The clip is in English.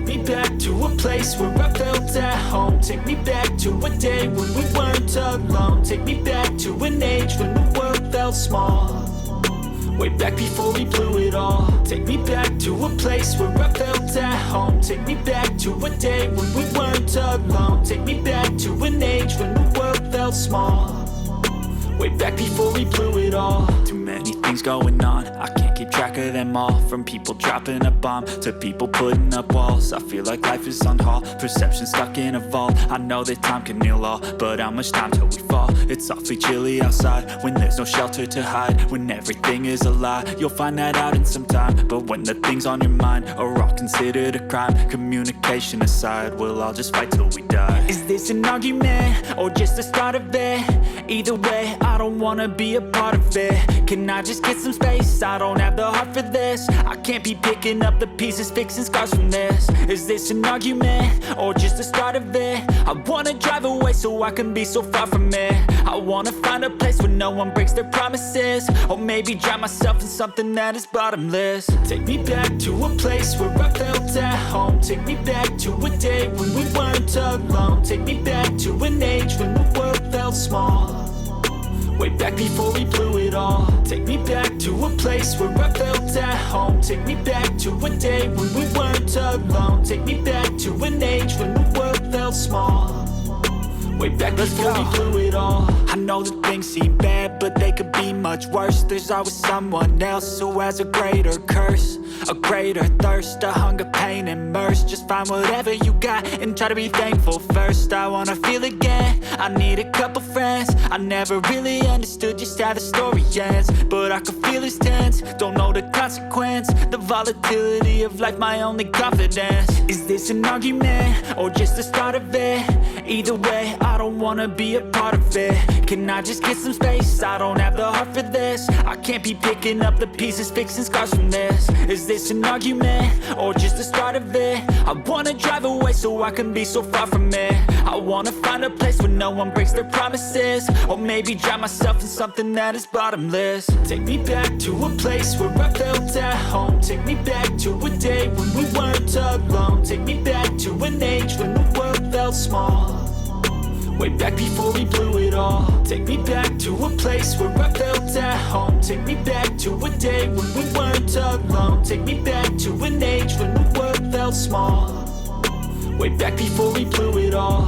me back to a place where I felt at home. Take me back to a day when we weren't alone. Take me back to an age when the world felt small. Way back before we blew it all. Take me back to a place where I felt at home. Take me back to a day when we weren't alone. Take me back to an age when the world felt small. Way back before we blew it all. Too many things going on, I can't keep track of them all. From people dropping a bomb to people putting up walls. I feel like life is on hold, perception stuck in a vault. I know that time can heal all, but how much time till we fall? It's awfully chilly outside when there's no shelter to hide. When everything is a lie, you'll find that out in some time. But when the things on your mind are all considered a crime, communication aside, we'll all just fight till we die. Is this an argument or just the start of it? Either way, I don't wanna be a part of it. Can I just get some space? I don't have the heart for this. I can't be picking up the pieces, fixing scars from this. Is this an argument or just the start of it? I wanna drive away so I can be so far from it. I wanna find a place where no one breaks their promises. Or maybe drown myself in something that is bottomless. Take me back to a place where I felt at home. Take me back to a day when we weren't alone. Take me back to an age when the world felt small. Way back before we blew it all. Take me back to a place where I felt at home. Take me back to a day when we weren't alone. Take me back to an age when the world felt small. Way back before we blew it all. I know that things seem bad, but they could be much worse. There's always someone else who has a greater curse, a greater thirst, a hunger, pain, and mercy. Just find whatever you got and try to be thankful first. I wanna feel again, I need a couple friends. I never really understood just how the story ends, but I can feel it's tense, don't know the consequence. The volatility of life, my only confidence. Is this an argument or just the start of it? Either way, I don't wanna be a part of it. Can I just get some space? I don't have the heart for this. I can't be picking up the pieces, fixing scars from this. Is this an argument or just the start of it? I wanna drive away so I can be so far from it. I wanna find a place where no one breaks their promises. Or maybe drown myself in something that is bottomless. Take me back to a place where I felt at home. Take me back to a day when we weren't alone. Take me back to an age when the world felt small. Way back before we blew it all. Take me back to a place where I felt at home. Take me back to a day when we weren't alone. Take me back to an age when the world felt small. Way back before we blew it all.